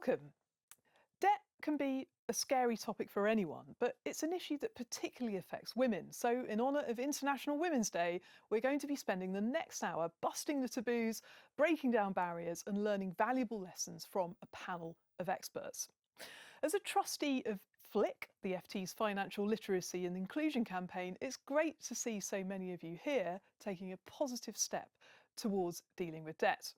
Welcome. Debt can be a scary topic for anyone, but it's an issue that particularly affects women. So, in honour of International Women's Day, we're going to be spending the next hour busting the taboos, breaking down barriers, and learning valuable lessons from a panel of experts. As a trustee of FLIC, the FT's financial literacy and inclusion campaign, it's great to see so many of you here taking a positive step towards dealing with debt.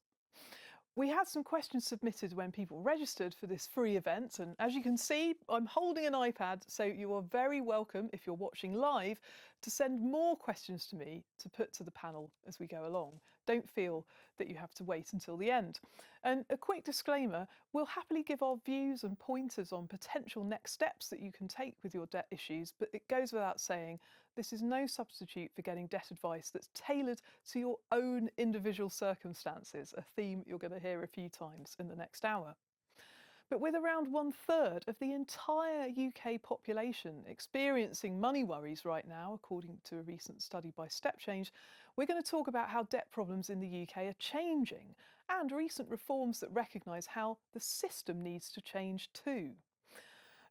We had some questions submitted when people registered for this free event, and as you can see, I'm holding an iPad, so you are very welcome, if you're watching live, to send more questions to me to put to the panel as we go along. Don't feel that you have to wait until the end. And a quick disclaimer, we'll happily give our views and pointers on potential next steps that you can take with your debt issues, but it goes without saying, this is no substitute for getting debt advice that's tailored to your own individual circumstances, a theme you're going to hear a few times in the next hour. But with around 1/3 of the entire UK population experiencing money worries right now, according to a recent study by Step Change, we're going to talk about how debt problems in the UK are changing and recent reforms that recognise how the system needs to change too.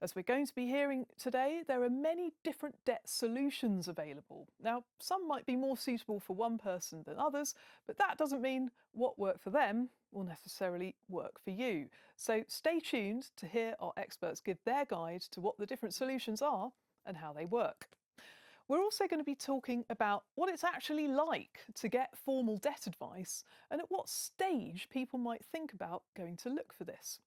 As we're going to be hearing today, there are many different debt solutions available. Now, some might be more suitable for one person than others, but that doesn't mean what worked for them will necessarily work for you. So stay tuned to hear our experts give their guide to what the different solutions are and how they work. We're also going to be talking about what it's actually like to get formal debt advice and at what stage people might think about going to look for this.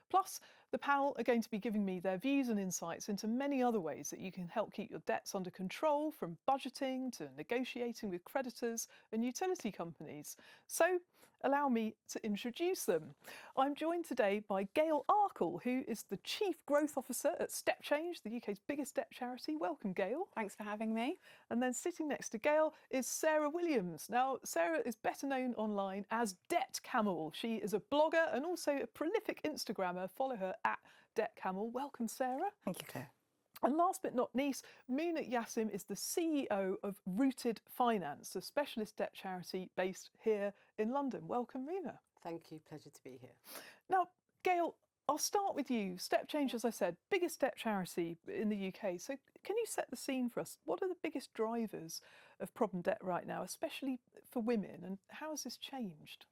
Plus, the panel are going to be giving me their views and insights into many other ways that you can help keep your debts under control, from budgeting to negotiating with creditors and utility companies. So, allow me to introduce them. I'm joined today by Gail Arkle, who is the Chief Growth Officer at Step Change, the UK's biggest debt charity. Welcome, Gail. Thanks for having me. And then sitting next to Gail is Sarah Williams. Now, Sarah is better known online as Debt Camel. She is a blogger and also a prolific Instagrammer. Follow her at Debt Camel. Welcome, Sarah. Thank you, Claire. And last but not least, Muna Yassim is the CEO of Rooted Finance, a specialist debt charity based here in London. Welcome, Muna. Thank you. Pleasure to be here. Now, Gail, I'll start with you. Step Change, as I said, biggest debt charity in the UK. So can you set the scene for us? What are the biggest drivers of problem debt right now, especially for women, and how has this changed?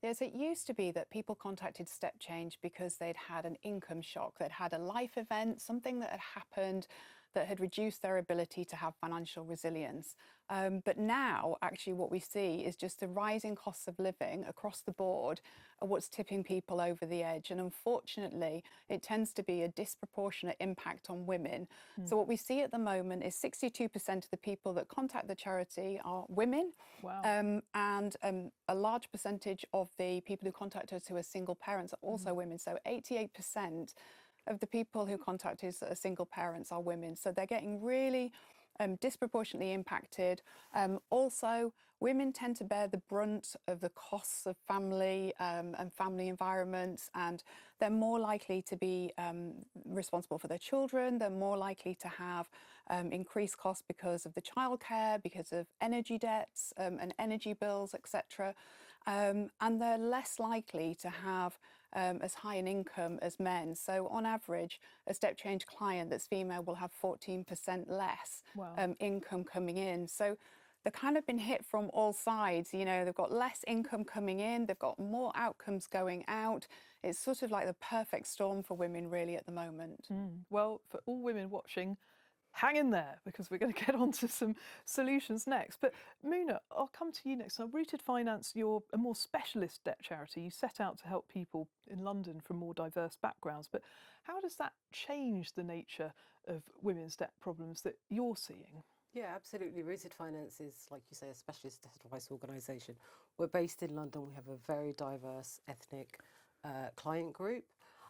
Yes, it used to be that people contacted Step Change because they'd had an income shock, they'd had a life event, something that had happened that had reduced their ability to have financial resilience. But now, actually, what we see is just the rising costs of living across the board are what's tipping people over the edge. And unfortunately, it tends to be a disproportionate impact on women. So what we see at the moment is 62% of the people that contact the charity are women. Wow. And a large percentage of the people who contact us who are single parents are also women. So 88% of the people who contact us that are single parents are women. So they're getting really disproportionately impacted. Also, women tend to bear the brunt of the costs of family and family environments, and they're more likely to be responsible for their children. They're more likely to have increased costs because of the childcare, because of energy debts and energy bills, etc. And they're less likely to have as high an income as men. So on average, a Step Change client that's female will have 14% less income coming in. So they've kind of been hit from all sides. You know, they've got less income coming in, they've got more outcomes going out. It's sort of like the perfect storm for women really at the moment. Well, for all women watching, hang in there, because we're going to get on to some solutions next. But Muna, I'll come to you next. Now, Rooted Finance, you're a more specialist debt charity. You set out to help people in London from more diverse backgrounds. But how does that change the nature of women's debt problems that you're seeing? Yeah, absolutely. Rooted Finance is, like you say, a specialist debt advice organisation. We're based in London. We have a very diverse ethnic client group.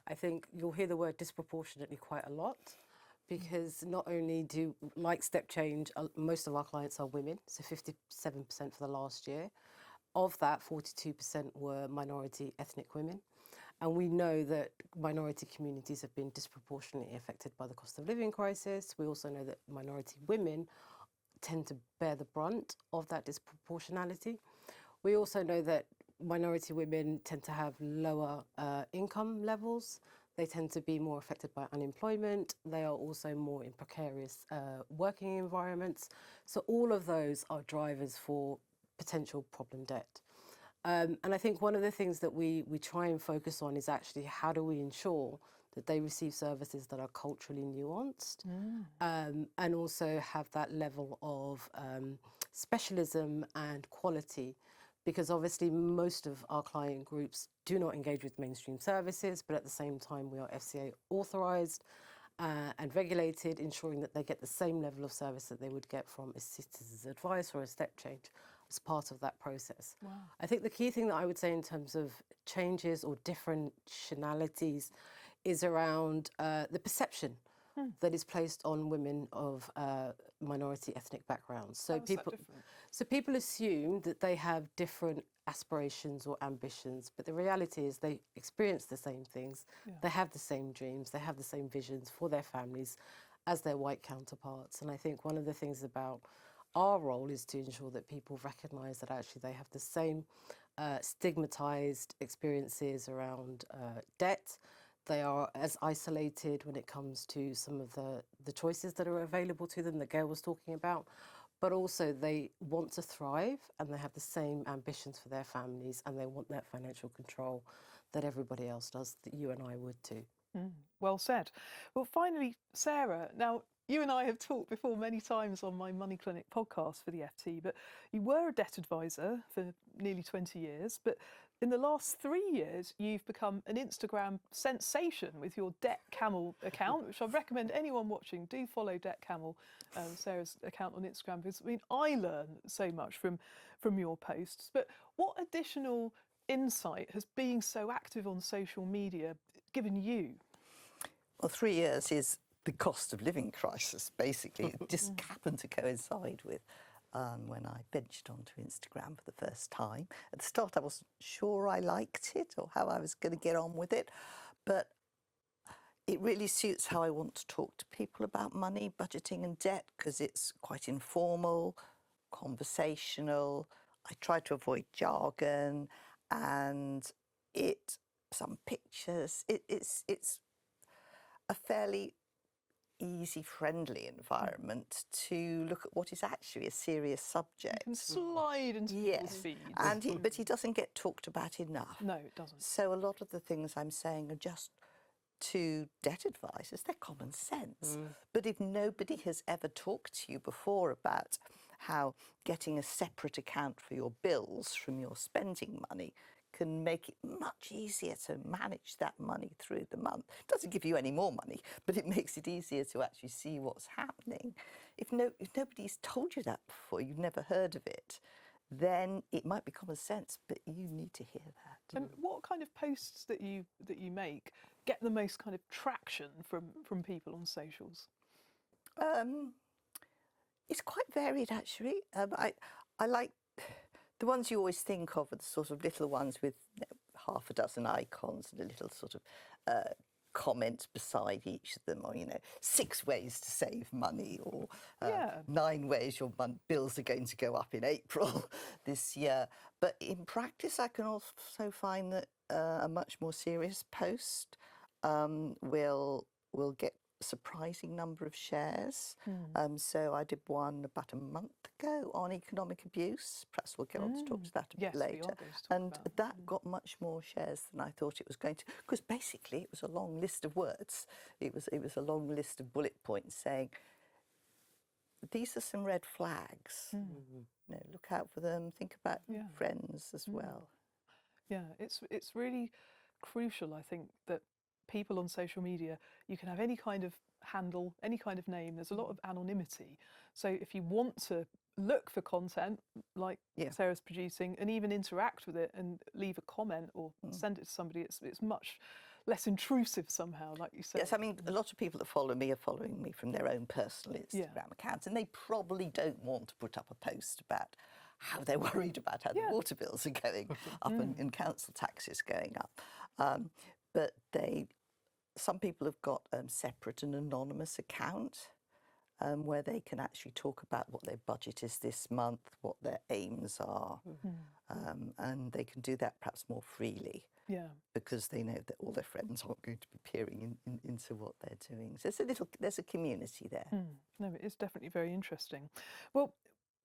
I think you'll hear the word disproportionately quite a lot, because not only do, like Step Change, most of our clients are women, so 57% for the last year. Of that, 42% were minority ethnic women. And we know that minority communities have been disproportionately affected by the cost of living crisis. We also know that minority women tend to bear the brunt of that disproportionality. We also know that minority women tend to have lower income levels. They tend to be more affected by unemployment. They are also more in precarious working environments. So all of those are drivers for potential problem debt. And I think one of the things that we try and focus on is actually how do we ensure that they receive services that are culturally nuanced and also have that level of specialism and quality. Because obviously most of our client groups do not engage with mainstream services, but at the same time we are FCA authorised and regulated, ensuring that they get the same level of service that they would get from a citizen's advice or a step change as part of that process. Wow. I think the key thing that I would say in terms of changes or differentialities is around the perception that is placed on women of minority ethnic backgrounds. How is that different? So people assume that they have different aspirations or ambitions, but the reality is they experience the same things, they have the same dreams, they have the same visions for their families as their white counterparts. And I think one of the things about our role is to ensure that people recognise that actually they have the same stigmatised experiences around debt. They are as isolated when it comes to some of the choices that are available to them that Gail was talking about, but also they want to thrive and they have the same ambitions for their families and they want that financial control that everybody else does, that you and I would too. Well said. Well, finally, Sarah, now you and I have talked before many times on my Money Clinic podcast for the FT, but you were a debt advisor for nearly 20 years, but in the last 3 years, you've become an Instagram sensation with your Debt Camel account, which I recommend anyone watching do follow Debt Camel, Sarah's account on Instagram, because I mean, I learn so much from your posts. But what additional insight has being so active on social media given you? Well, 3 years is the cost of living crisis, basically. It just happened to coincide with when I ventured onto Instagram for the first time. At the start, I wasn't sure I liked it or how I was going to get on with it, but it really suits how I want to talk to people about money, budgeting and debt, because it's quite informal, conversational. I try to avoid jargon, and some pictures. It's a fairly easy, friendly environment to look at what is actually a serious subject. You can slide into people's feeds. But he doesn't get talked about enough. No, it doesn't. So a lot of the things I'm saying are just to debt advisors, they're common sense. But if nobody has ever talked to you before about how getting a separate account for your bills from your spending money can make it much easier to manage that money through the month. It doesn't give you any more money, but it makes it easier to actually see what's happening. If nobody's told you that before, you've never heard of it, then it might be common sense, but you need to hear that. And what kind of posts that you make get the most kind of traction from people on socials? It's quite varied, actually. I like the ones you always think of are the sort of little ones with half a dozen icons and a little sort of comment beside each of them, or 6 ways to save money, or 9 ways your bills are going to go up in April this year. But in practice, I can also find that a much more serious post will get a surprising number of shares. So I did one about a month ago on economic abuse. Perhaps we'll get on to talk to that a bit later. And that got much more shares than I thought it was going to, because basically it was a long list of words. It was a long list of bullet points saying, these are some red flags. Look out for them. Think about friends as well. Yeah, it's really crucial, I think, that people on social media, you can have any kind of handle, any kind of name. There's a lot of anonymity. So if you want to look for content like Sarah's producing and even interact with it and leave a comment or send it to somebody, it's much less intrusive somehow, like you said. Yes, I mean, a lot of people that follow me are following me from their own personal Instagram accounts, and they probably don't want to put up a post about how they're worried about how the water bills are going up and council taxes going up. But some people have got separate and anonymous account, where they can actually talk about what their budget is this month, what their aims are, and they can do that perhaps more freely. Yeah. Because they know that all their friends aren't going to be peering into what they're doing. So there's a community there. No, it is definitely very interesting. Well,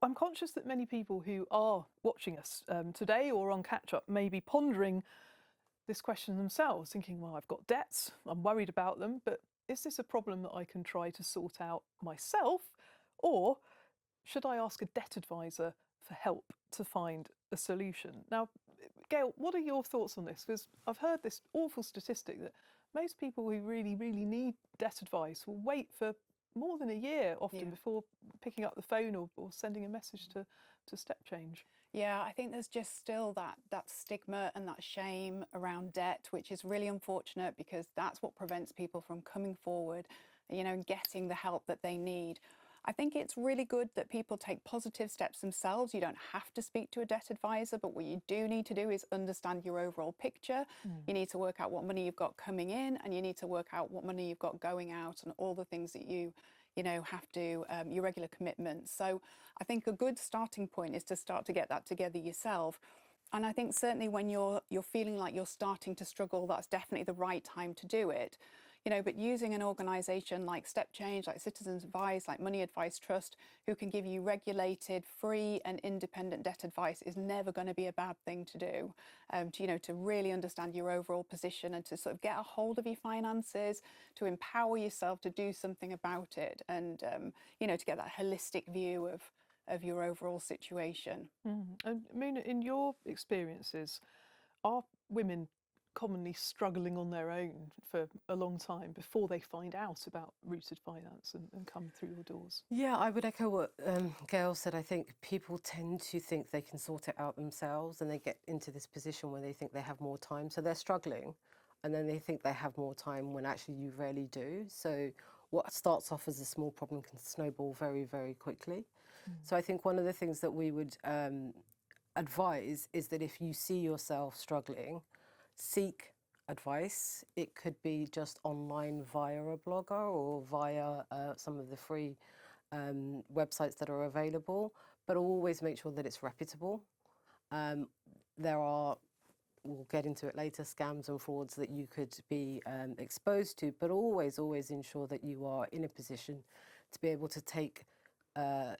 I'm conscious that many people who are watching us today or on catch up may be pondering this question themselves, thinking, well, I've got debts, I'm worried about them, but is this a problem that I can try to sort out myself? Or should I ask a debt advisor for help to find a solution? Now, Gail, what are your thoughts on this? Because I've heard this awful statistic that most people who really, really need debt advice will wait for more than a year often before picking up the phone or sending a message to Step Change. Yeah, I think there's just still that stigma and that shame around debt, which is really unfortunate because that's what prevents people from coming forward, and getting the help that they need. I think it's really good that people take positive steps themselves. You don't have to speak to a debt advisor, but what you do need to do is understand your overall picture. You need to work out what money you've got coming in, and you need to work out what money you've got going out, and all the things that you have to, your regular commitments. So I think a good starting point is to start to get that together yourself. And I think certainly when you're feeling like you're starting to struggle, that's definitely the right time to do it. But using an organisation like Step Change, like Citizens Advice, like Money Advice Trust, who can give you regulated, free and independent debt advice is never going to be a bad thing to do. To really understand your overall position and to sort of get a hold of your finances, to empower yourself to do something about it, and to get that holistic view of your overall situation. And Mina, in your experiences, are women commonly struggling on their own for a long time before they find out about rooted finance and come through your doors? Yeah, I would echo what Gail said. I think people tend to think they can sort it out themselves, and they get into this position where they think they have more time. So they're struggling, and then they think they have more time when actually you rarely do. So what starts off as a small problem can snowball very, very quickly. So I think one of the things that we would advise is that if you see yourself struggling, seek advice. It could be just online via a blogger or via some of the free websites that are available, but always make sure that it's reputable. There are, we'll get into it later, scams and frauds that you could be exposed to, but always ensure that you are in a position to be able to take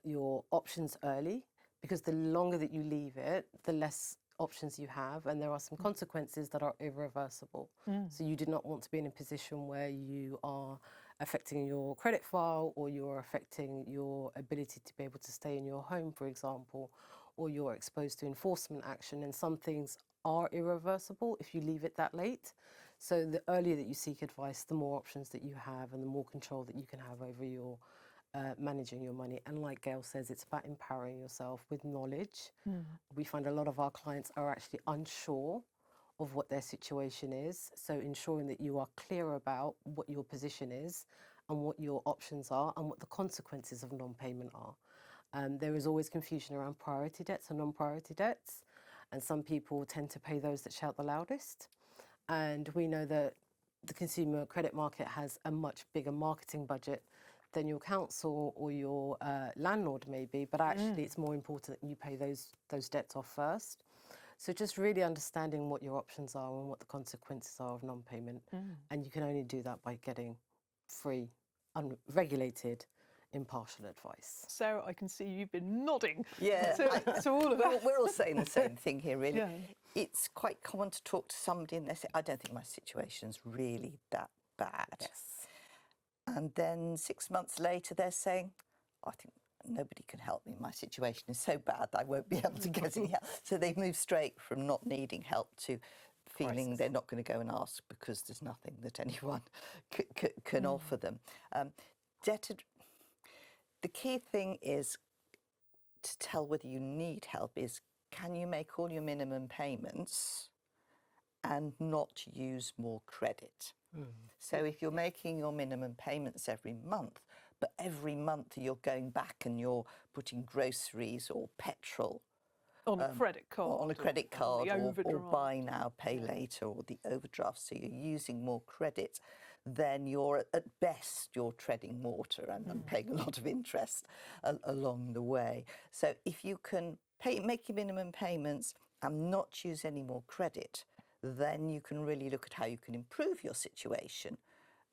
your options early, because the longer that you leave it, the less options you have, and there are some consequences that are irreversible. So you do not want to be in a position where you are affecting your credit file, or you're affecting your ability to be able to stay in your home, for example, or you're exposed to enforcement action. And some things are irreversible if you leave it that late. So the earlier that you seek advice, the more options that you have and the more control that you can have over your managing your money. And like Gail says, it's about empowering yourself with knowledge. We find a lot of our clients are actually unsure of what their situation is. So ensuring that you are clear about what your position is and what your options are and what the consequences of non-payment are. There is always confusion around priority debts and non-priority debts. And some people tend to pay those that shout the loudest. And we know that the consumer credit market has a much bigger marketing budget than your council or your landlord maybe, but actually it's more important that you pay those debts off first. So just really understanding what your options are and what the consequences are of non-payment. And you can only do that by getting free, unregulated, impartial advice. Sarah, I can see you've been nodding to all of that. We're all saying the same thing here, really. Yeah. It's quite common to talk to somebody and they say, I don't think my situation's really that bad. Yes. And then 6 months later, they're saying, I think nobody can help me. My situation is so bad that I won't be able to get any help. So they move straight from not needing help to feeling they're not going to go and ask because there's nothing that anyone can offer them. The key thing is to tell whether you need help is, can you make all your minimum payments and not use more credit? So if you're making your minimum payments every month, but every month you're going back and you're putting groceries or petrol On a credit card. on a credit card, the or overdraft. buy now, pay later, or the overdraft, so you're using more credit, then you're at best you're treading water and paying a lot of interest along the way. So if you can make your minimum payments and not use any more credit, then you can really look at how you can improve your situation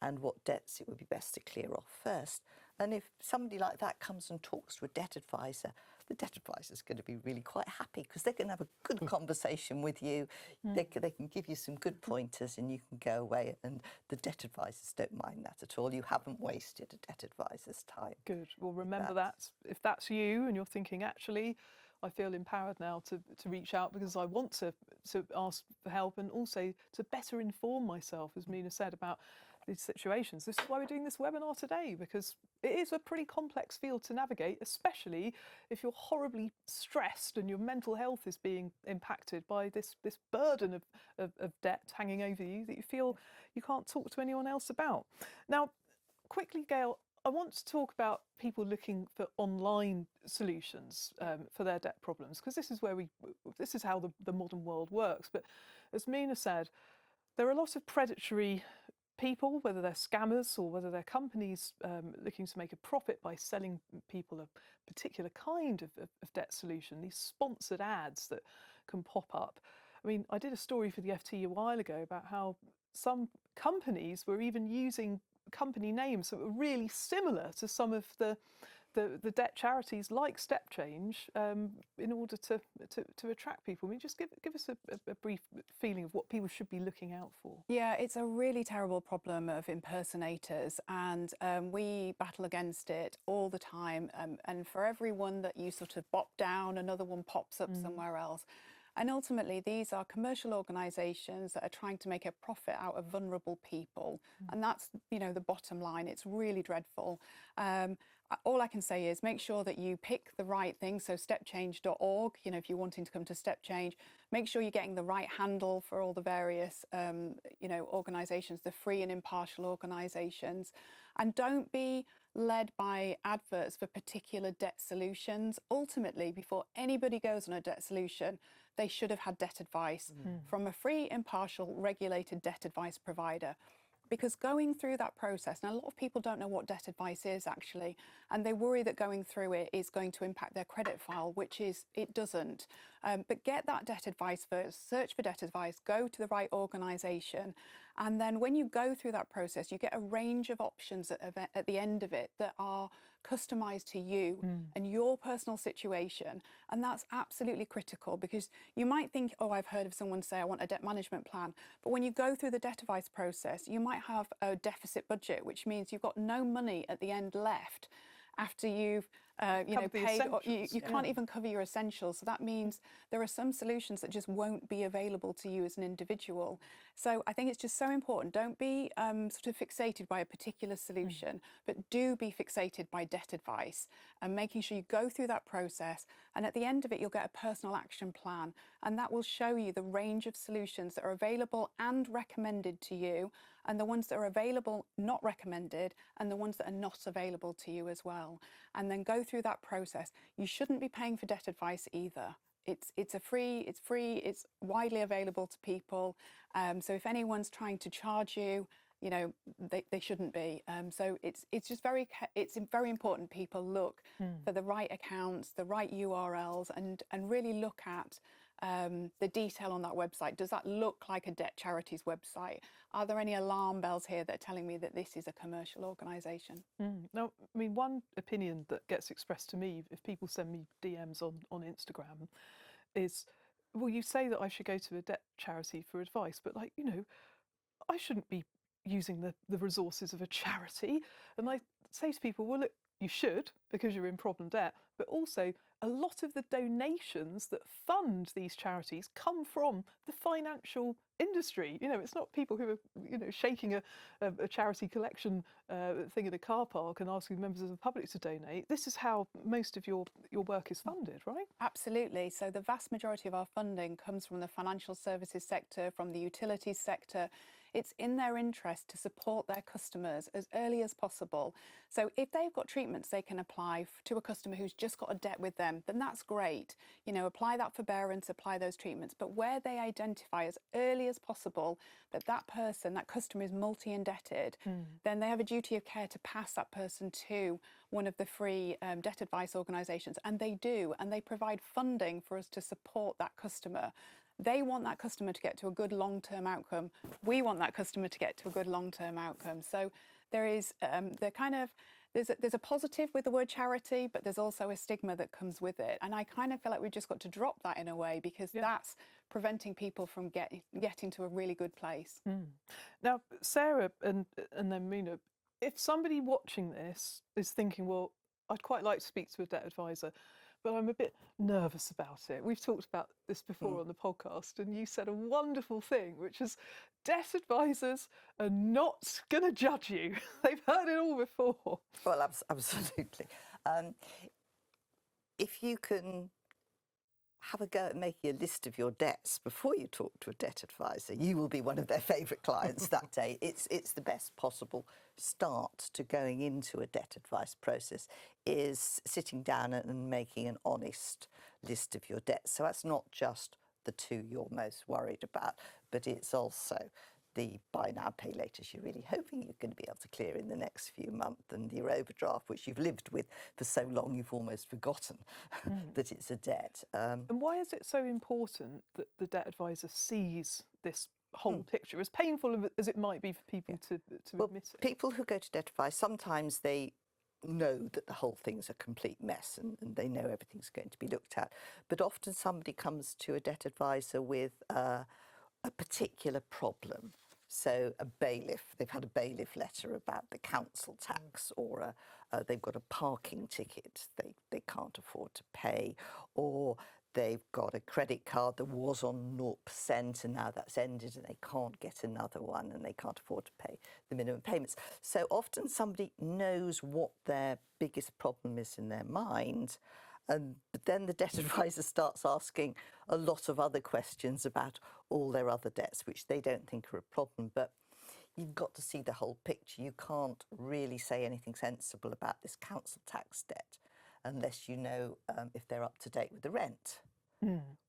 and what debts it would be best to clear off first. And if somebody like that comes and talks to a debt advisor, the debt advisor is going to be really quite happy, because they're going to have a good conversation with you. They can give you some good pointers, and you can go away, and the debt advisors don't mind that at all. You haven't wasted a debt advisor's time. Good. Well, remember that. If that's you and you're thinking, actually, I feel empowered now to reach out because I want to ask for help, and also to better inform myself, as Mina said, about these situations. This is why we're doing this webinar today, because it is a pretty complex field to navigate, especially if you're horribly stressed and your mental health is being impacted by this burden of debt hanging over you that you feel you can't talk to anyone else about. Now, quickly, Gail, I want to talk about people looking for online solutions for their debt problems, because this is how the modern world works. But as Mina said, there are a lot of predatory people, whether they're scammers or whether they're companies looking to make a profit by selling people a particular kind of debt solution, these sponsored ads that can pop up. I mean, I did a story for the FT a while ago about how some companies were even using company names that were really similar to some of the debt charities like Step Change in order to attract people. I mean, just give us a brief feeling of what people should be looking out for. Yeah, it's a really terrible problem of impersonators, and we battle against it all the time. And for every one that you sort of bop down, another one pops up somewhere else. And ultimately, these are commercial organisations that are trying to make a profit out of vulnerable people. And that's, the bottom line. It's really dreadful. All I can say is make sure that you pick the right thing. So stepchange.org, if you're wanting to come to Step Change, make sure you're getting the right handle for all the various, organisations, the free and impartial organisations. And don't be led by adverts for particular debt solutions. Ultimately, before anybody goes on a debt solution, they should have had debt advice from a free, impartial, regulated debt advice provider. Because going through that process, now a lot of people don't know what debt advice is actually, and they worry that going through it is going to impact their credit file, which it doesn't. But get that debt advice first, search for debt advice, go to the right organisation, and then when you go through that process, you get a range of options at the end of it that are customised to you and your personal situation. And that's absolutely critical, because you might think, oh, I've heard of someone say I want a debt management plan. But when you go through the debt advice process, you might have a deficit budget, which means you've got no money at the end left after you've paid, or you can't even cover your essentials. So that means there are some solutions that just won't be available to you as an individual. So I think it's just so important. Don't be sort of fixated by a particular solution, but do be fixated by debt advice, and making sure you go through that process. And at the end of it, you'll get a personal action plan, and that will show you the range of solutions that are available and recommended to you, and the ones that are available, not recommended, and the ones that are not available to you as well. And then go through that process. You shouldn't be paying for debt advice either. It's free, it's widely available to people. So if anyone's trying to charge you, they shouldn't be. So it's very important people look for the right accounts, the right URLs, and really look at the detail on that website. Does that look like a debt charity's website? Are there any alarm bells here that are telling me that this is a commercial organisation? Now, I mean, one opinion that gets expressed to me if people send me DMs on Instagram is, well, you say that I should go to a debt charity for advice, but I shouldn't be using the resources of a charity. And I say to people, well, look, you should, because you're in problem debt, but also a lot of the donations that fund these charities come from the financial industry. It's not people who are, shaking a charity collection thing in a car park and asking members of the public to donate. This is how most of your work is funded, right? Absolutely. So the vast majority of our funding comes from the financial services sector, from the utilities sector. it's in their interest to support their customers as early as possible. So if they've got treatments they can apply to a customer who's just got a debt with them, then that's great. You know, apply that forbearance, apply those treatments. But where they identify as early as possible that that person, that customer is multi-indebted, then they have a duty of care to pass that person to one of the free debt advice organisations. And they do, and they provide funding for us to support that customer. They want that customer to get to a good long-term outcome. We want that customer to get to a good long-term outcome. So there is there's a positive with the word charity, but there's also a stigma that comes with it. And I kind of feel like we've just got to drop that in a way, because that's preventing people from getting to a really good place. Now, Sarah and then Mina, if somebody watching this is thinking, well, I'd quite like to speak to a debt advisor, but I'm a bit nervous about it. We've talked about this before on the podcast, and you said a wonderful thing, which is debt advisors are not going to judge you. They've heard it all before. Well, absolutely. If you can have a go at making a list of your debts before you talk to a debt advisor, you will be one of their favourite clients that day. It's the best possible start to going into a debt advice process, is sitting down and making an honest list of your debts. So that's not just the two you're most worried about, but it's also the buy now, pay laters you're really hoping you're going to be able to clear in the next few months, and your overdraft, which you've lived with for so long you've almost forgotten that it's a debt. And why is it so important that the debt advisor sees this whole picture, as painful as it might be for people to admit it? People who go to debt advice, sometimes they know that the whole thing's a complete mess, and they know everything's going to be looked at. But often somebody comes to a debt advisor with a particular problem. So a bailiff, they've had a bailiff letter about the council tax, or they've got a parking ticket they can't afford to pay, or they've got a credit card that was on 0% and now that's ended and they can't get another one and they can't afford to pay the minimum payments. So often somebody knows what their biggest problem is in their mind, but then the debt advisor starts asking a lot of other questions about all their other debts, which they don't think are a problem. But you've got to see the whole picture. You can't really say anything sensible about this council tax debt unless you know if they're up to date with the rent.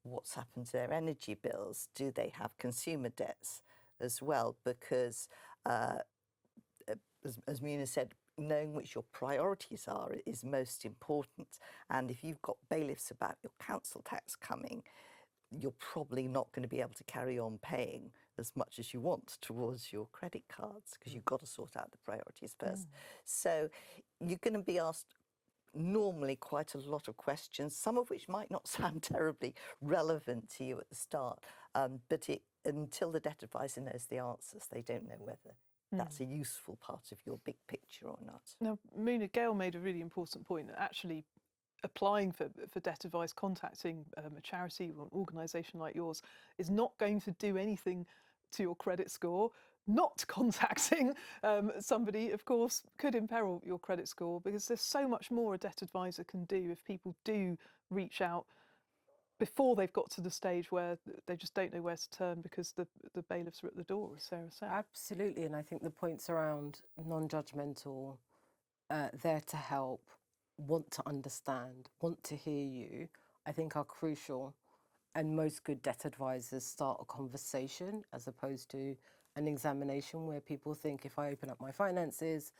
What's happened to their energy bills? Do they have consumer debts as well? Because, as Mina said, knowing which your priorities are is most important. And if you've got bailiffs about your council tax coming, you're probably not going to be able to carry on paying as much as you want towards your credit cards, because you've got to sort out the priorities first. So you're going to be asked normally quite a lot of questions, some of which might not sound terribly relevant to you at the start, but until the debt advisor knows the answers, they don't know whether that's a useful part of your big picture or not. Now, Mina, Gail made a really important point that actually applying for debt advice, contacting a charity or an organisation like yours is not going to do anything to your credit score. Not contacting somebody, of course, could imperil your credit score, because there's so much more a debt advisor can do if people do reach out before they've got to the stage where they just don't know where to turn because the bailiffs are at the door, as Sarah said. Absolutely, and I think the points around non-judgmental, there to help, want to understand, want to hear you, I think are crucial. And most good debt advisors start a conversation as opposed to an examination where people think, if I open up my finances,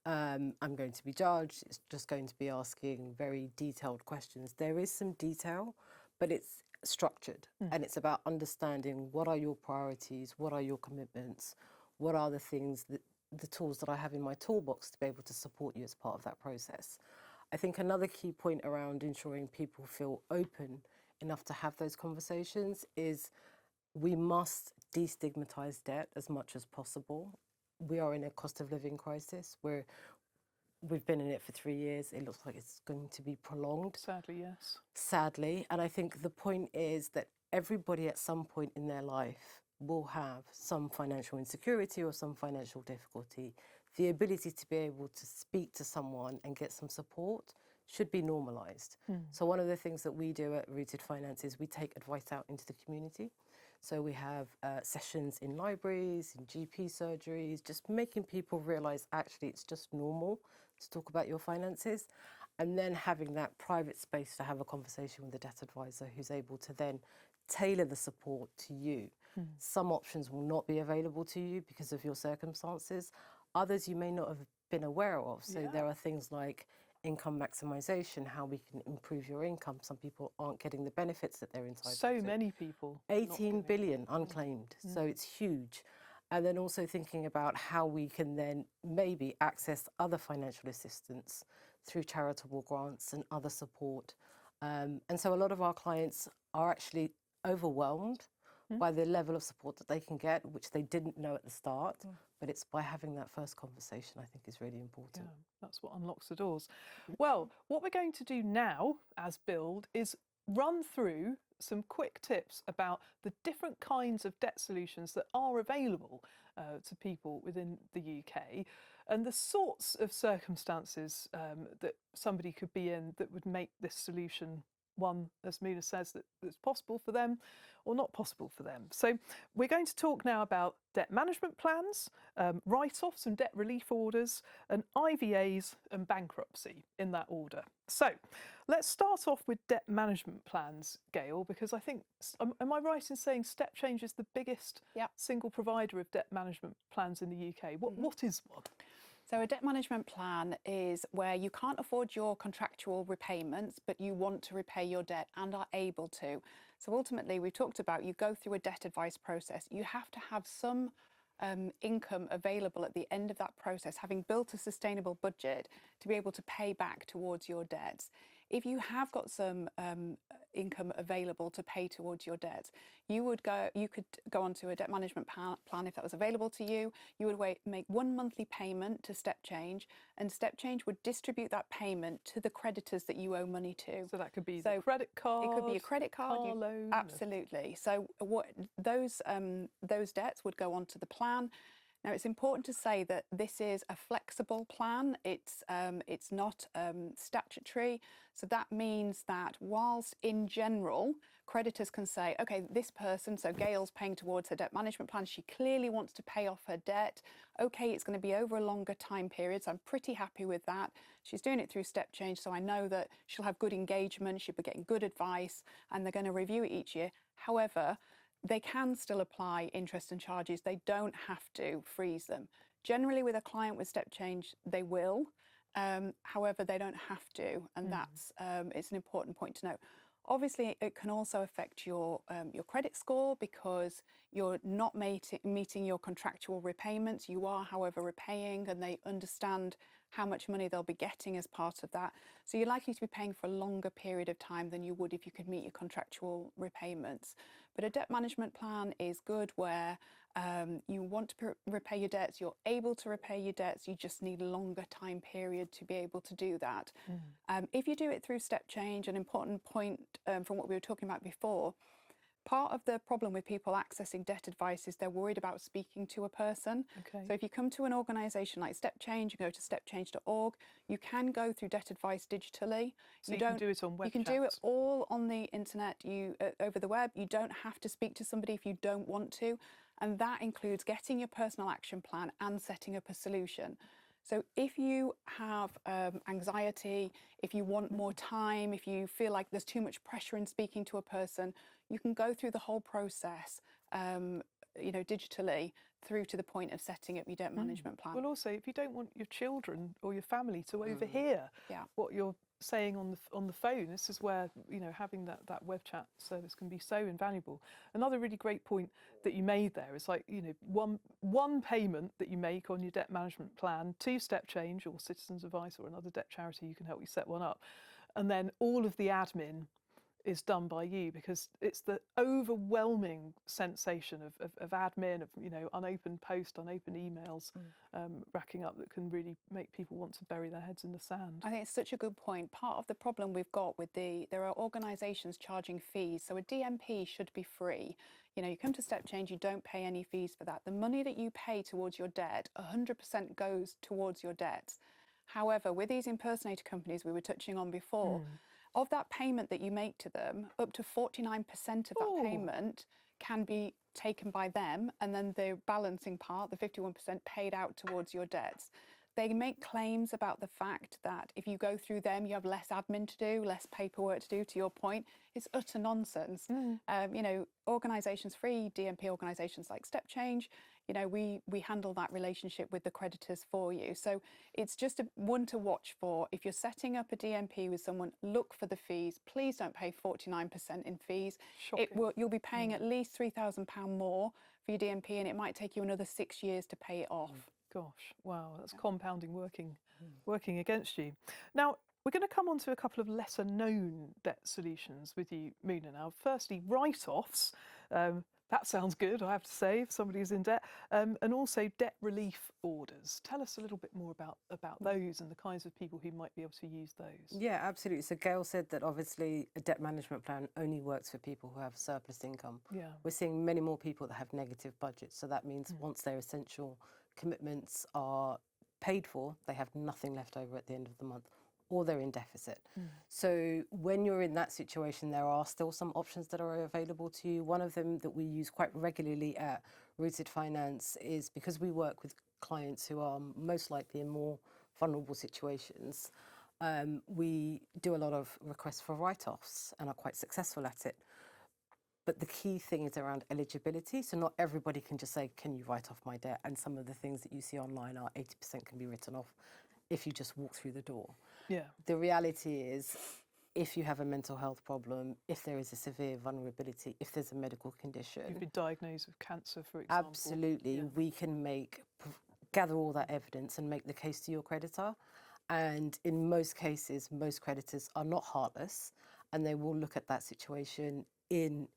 I'm going to be judged. It's just going to be asking very detailed questions. There is some detail, but it's structured, and it's about understanding what are your priorities, what are your commitments, what are the things, the tools that I have in my toolbox to be able to support you as part of that process. I think another key point around ensuring people feel open enough to have those conversations is we must destigmatise debt as much as possible. We are in a cost of living crisis where we've been in it for 3 years. It looks like it's going to be prolonged. Sadly, yes. Sadly. And I think the point is that everybody at some point in their life will have some financial insecurity or some financial difficulty. The ability to be able to speak to someone and get some support should be normalised. So one of the things that we do at Rooted Finance is we take advice out into the community. So we have sessions in libraries, in GP surgeries, just making people realise actually it's just normal to talk about your finances, and then having that private space to have a conversation with the debt advisor who's able to then tailor the support to you. Some options will not be available to you because of your circumstances. Others you may not have been aware of. So there are things like income maximisation, how we can improve your income. Some people aren't getting the benefits that they're entitled to. So many people. 18 billion unclaimed, so it's huge. And then also thinking about how we can then maybe access other financial assistance through charitable grants and other support. And so a lot of our clients are actually overwhelmed by the level of support that they can get, which they didn't know at the start. But it's by having that first conversation, I think, is really important. Yeah, that's what unlocks the doors. Well, what we're going to do now as Build is run through some quick tips about the different kinds of debt solutions that are available to people within the UK and the sorts of circumstances that somebody could be in that would make this solution one, as Mina says, that's possible for them or not possible for them. So we're going to talk now about debt management plans, write-offs and debt relief orders, and IVAs and bankruptcy in that order. So let's start off with debt management plans, Gail, because I think, am I right in saying Step Change is the biggest single provider of debt management plans in the UK? What is one? So a debt management plan is where you can't afford your contractual repayments, but you want to repay your debt and are able to. So ultimately, we've talked about you go through a debt advice process. You have to have some income available at the end of that process, having built a sustainable budget to be able to pay back towards your debts. If you have got some income available to pay towards your debts, you could go onto a debt management plan if that was available to you. You would make one monthly payment to Step Change, and Step Change would distribute that payment to the creditors that you owe money to. So that could be the credit card. It could be a credit card, car loan. Absolutely. So those debts would go onto the plan. Now, it's important to say that this is a flexible plan. It's not statutory. So that means that whilst in general, creditors can say, okay, this person, so Gail's paying towards her debt management plan, she clearly wants to pay off her debt. Okay, it's going to be over a longer time period, so I'm pretty happy with that. She's doing it through Step Change, so I know that she'll have good engagement, she'll be getting good advice, and they're going to review it each year. However, they can still apply interest and charges. They don't have to freeze them. Generally, with a client with Step Change, they will. However, they don't have to, and that's it's an important point to note. Obviously, it can also affect your credit score because you're not meeting your contractual repayments. You are, however, repaying, and they understand how much money they'll be getting as part of that. So you're likely to be paying for a longer period of time than you would if you could meet your contractual repayments. But a debt management plan is good where you want to repay your debts, you're able to repay your debts, you just need a longer time period to be able to do that. If you do it through Step Change, an important point from what we were talking about before, part of the problem with people accessing debt advice is they're worried about speaking to a person. Okay. So if you come to an organisation like Step Change, you go to stepchange.org, you can go through debt advice digitally. So you can do it on web You can chat. do it all on the internet, over the web. You don't have to speak to somebody if you don't want to. And that includes getting your personal action plan and setting up a solution. So if you have anxiety, if you want more time, if you feel like there's too much pressure in speaking to a person, you can go through the whole process, digitally through to the point of setting up your debt management plan. Well, also, if you don't want your children or your family to overhear what you're saying on the phone, this is where having that web chat service can be so invaluable. Another really great point that you made there is like one payment that you make on your debt management plan to Step Change or Citizens Advice or another debt charity who can help you set one up, and then all of the admin is done by you, because it's the overwhelming sensation of admin, of unopened posts, unopened emails racking up that can really make people want to bury their heads in the sand. I think it's such a good point. Part of the problem we've got with there are organisations charging fees, so a DMP should be free. You come to Step Change, you don't pay any fees for that. The money that you pay towards your debt, 100% goes towards your debts. However, with these impersonator companies we were touching on before, of that payment that you make to them, up to 49% of that payment can be taken by them, and then the balancing part, the 51%, paid out towards your debts. They make claims about the fact that if you go through them, you have less admin to do, less paperwork to do, to your point. It's utter nonsense. You know, organisations, free DMP organisations like Step Change, you know, we handle that relationship with the creditors for you. So it's just one to watch for. If you're setting up a DMP with someone, look for the fees. Please don't pay 49% in fees. You'll be paying at least £3,000 more for your DMP, and it might take you another 6 years to pay it off. Gosh, wow, that's compounding working against you. Now, we're going to come on to a couple of lesser known debt solutions with you, Muna. Now, firstly, write-offs. That sounds good, I have to say, if somebody's in debt. And also debt relief orders. Tell us a little bit more about those and the kinds of people who might be able to use those. Yeah, absolutely. So Gail said that obviously a debt management plan only works for people who have surplus income. Yeah. We're seeing many more people that have negative budgets. So that means once their essential commitments are paid for, they have nothing left over at the end of the month, or they're in deficit. So when you're in that situation, there are still some options that are available to you. One of them that we use quite regularly at Rooted Finance is, because we work with clients who are most likely in more vulnerable situations, we do a lot of requests for write-offs and are quite successful at it. But the key thing is around eligibility. So not everybody can just say, can you write off my debt? And some of the things that you see online are 80% can be written off if you just walk through the door. Yeah. The reality is, if you have a mental health problem, if there is a severe vulnerability, if there's a medical condition. You've been diagnosed with cancer, for example. Absolutely. Yeah. We can gather all that evidence and make the case to your creditor. And in most cases, most creditors are not heartless, and they will look at that situation in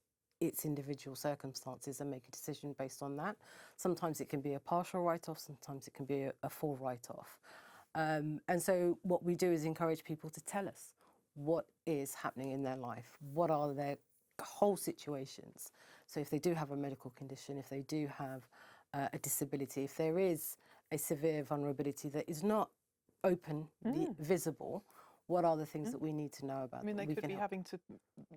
its individual circumstances and make a decision based on that. Sometimes it can be a partial write-off, sometimes it can be a full write-off. And so what we do is encourage people to tell us what is happening in their life, what are their whole situations. So if they do have a medical condition, if they do have a disability, if there is a severe vulnerability that is not openly visible, what are the things that we need to know about? I mean, they could be having to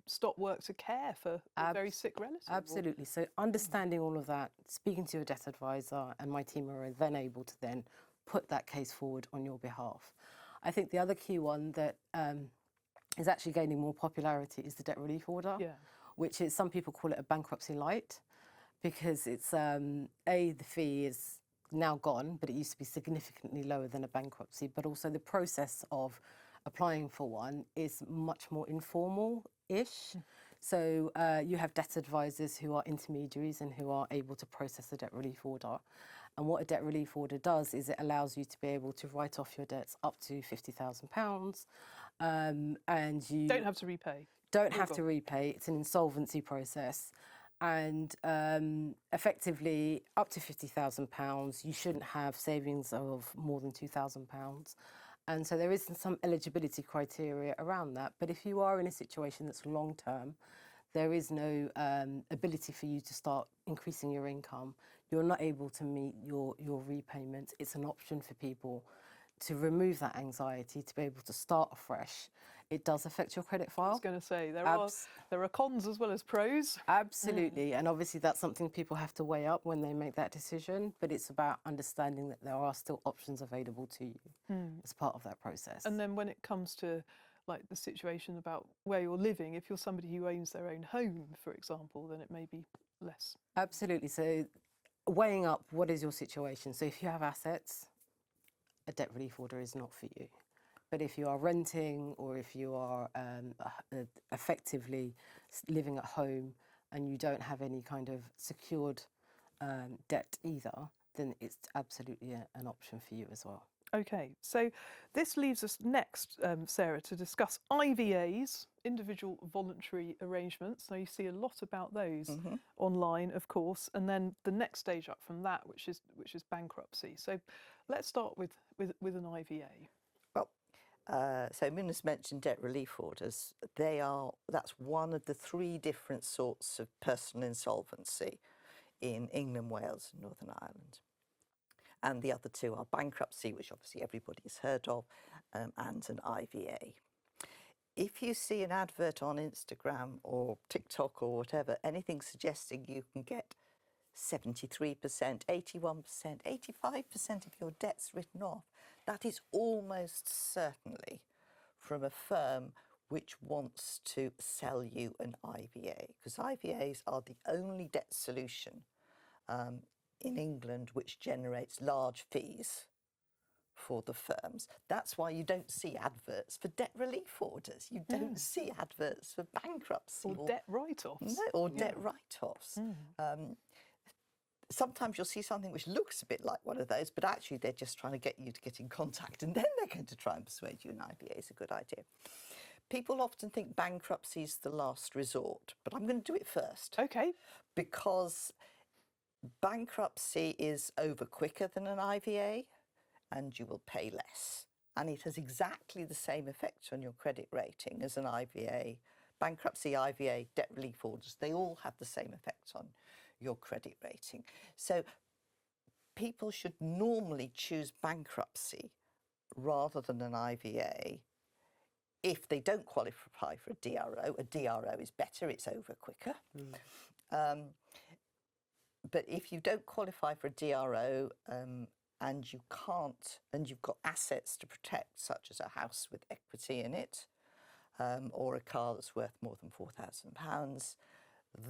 stop work to care for a very sick relative. Absolutely. So understanding all of that, speaking to your debt advisor, and my team are then able to then put that case forward on your behalf. I think the other key one that is actually gaining more popularity is the debt relief order, which is, some people call it a bankruptcy light, because it's, the fee is now gone, but it used to be significantly lower than a bankruptcy, but also the process of applying for one is much more informal-ish. So you have debt advisors who are intermediaries and who are able to process a debt relief order. And what a debt relief order does is it allows you to be able to write off your debts up to £50,000. And you don't have to repay. Don't have to repay. It's an insolvency process. And effectively, up to £50,000, you shouldn't have savings of more than £2,000. And so there is some eligibility criteria around that. But if you are in a situation that's long term, there is no ability for you to start increasing your income. You're not able to meet your repayments. It's an option for people to remove that anxiety, to be able to start afresh. It does affect your credit file. I was going to say, there are cons as well as pros. Absolutely. And obviously that's something people have to weigh up when they make that decision, but it's about understanding that there are still options available to you as part of that process. And then when it comes to like the situation about where you're living, if you're somebody who owns their own home, for example, then it may be less. Absolutely. So weighing up, what is your situation? So if you have assets, a debt relief order is not for you. But if you are renting, or if you are effectively living at home and you don't have any kind of secured debt either, then it's absolutely an option for you as well. Okay, so this leaves us next, Sarah, to discuss IVAs, individual voluntary arrangements. So you see a lot about those online, of course, and then the next stage up from that, which is bankruptcy. So let's start with an IVA. So Muna's mentioned debt relief orders. That's one of the three different sorts of personal insolvency in England, Wales and Northern Ireland. And the other two are bankruptcy, which obviously everybody has heard of, and an IVA. if you see an advert on Instagram or TikTok or whatever, anything suggesting you can get 73%, 81%, 85% of your debts written off, that is almost certainly from a firm which wants to sell you an IVA, because IVAs are the only debt solution in England which generates large fees for the firms. That's why you don't see adverts for debt relief orders. You don't see adverts for bankruptcy. Or debt write-offs. No, or debt write-offs. Sometimes you'll see something which looks a bit like one of those, but actually they're just trying to get you to get in contact, and then they're going to try and persuade you an IVA is a good idea. People often think bankruptcy is the last resort, but I'm going to do it first. Okay. Because bankruptcy is over quicker than an IVA, and you will pay less. And it has exactly the same effect on your credit rating as an IVA. Bankruptcy, IVA, debt relief orders, they all have the same effect on your credit rating. So people should normally choose bankruptcy rather than an IVA. If they don't qualify for a DRO is better, it's over quicker. But if you don't qualify for a DRO, and you can't, and you've got assets to protect, such as a house with equity in it, or a car that's worth more than £4,000,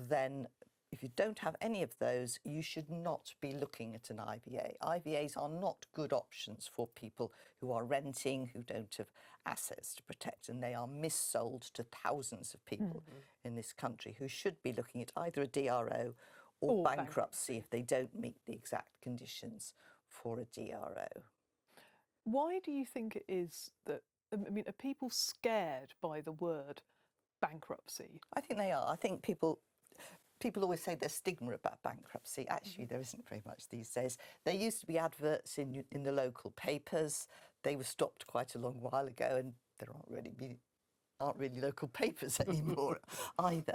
then if you don't have any of those, you should not be looking at an IVA. IVAs are not good options for people who are renting, who don't have assets to protect, and they are missold to thousands of people in this country who should be looking at either a DRO or bankruptcy if they don't meet the exact conditions for a DRO. Why do you think it is that, I mean, are people scared by the word bankruptcy? I think they are. I think people always say there's stigma about bankruptcy. Actually, there isn't very much these days. There used to be adverts in the local papers. They were stopped quite a long while ago, and there aren't really local papers anymore either.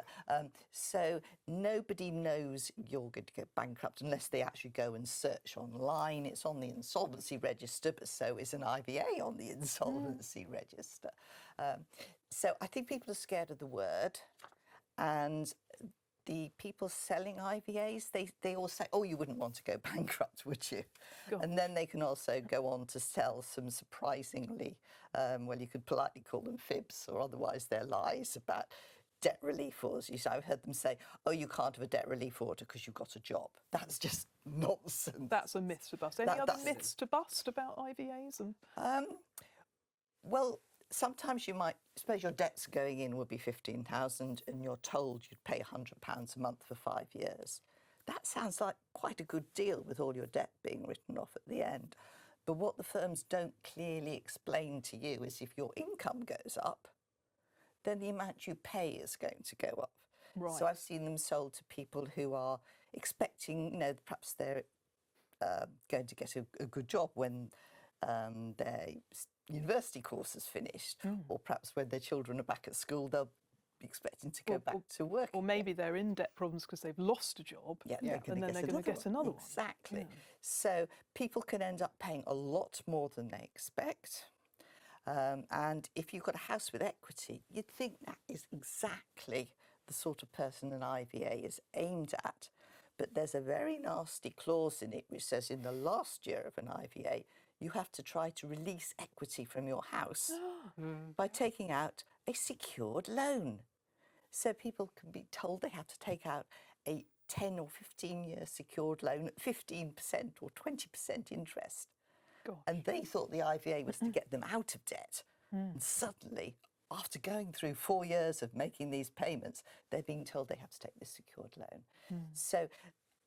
So nobody knows you're going to go bankrupt unless they actually go and search online. It's on the insolvency register, but so is an IVA on the insolvency register. So I think people are scared of the word, and the people selling IVAs, they all say, oh, you wouldn't want to go bankrupt, would you? And then they can also go on to sell some surprisingly, well, you could politely call them fibs or otherwise they're lies about debt relief orders. I've heard them say, oh, you can't have a debt relief order because you've got a job. That's just nonsense. That's a myth to bust. Any other myths to bust about IVAs? Well, sometimes you might, suppose your debts going in would be 15,000 and you're told you'd pay £100 a month for 5 years. That sounds like quite a good deal with all your debt being written off at the end. But what the firms don't clearly explain to you is if your income goes up, then the amount you pay is going to go up. Right. So I've seen them sold to people who are expecting, perhaps they're going to get a good job when their university course is finished, or perhaps when their children are back at school, they'll be expecting to go back to work. Or maybe they're in debt problems because they've lost a job, and then they're going to get another one. Exactly. Yeah. So people can end up paying a lot more than they expect. And if you've got a house with equity, you'd think that is exactly the sort of person an IVA is aimed at. But there's a very nasty clause in it which says in the last year of an IVA, you have to try to release equity from your house by taking out a secured loan. So people can be told they have to take out a 10 or 15-year secured loan at 15% or 20% interest. Gosh. And they thought the IVA was to get them out of debt. And suddenly, after going through 4 years of making these payments, they're being told they have to take this secured loan. So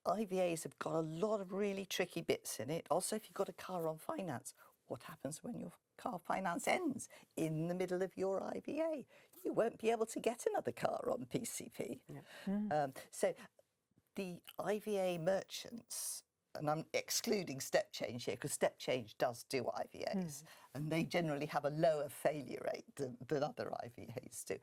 IVAs have got a lot of really tricky bits in it. Also, if you've got a car on finance, what happens when your car finance ends in the middle of your IVA? You won't be able to get another car on PCP. So the IVA merchants, and I'm excluding step change here because step change does do IVAs, and they generally have a lower failure rate than other IVAs do.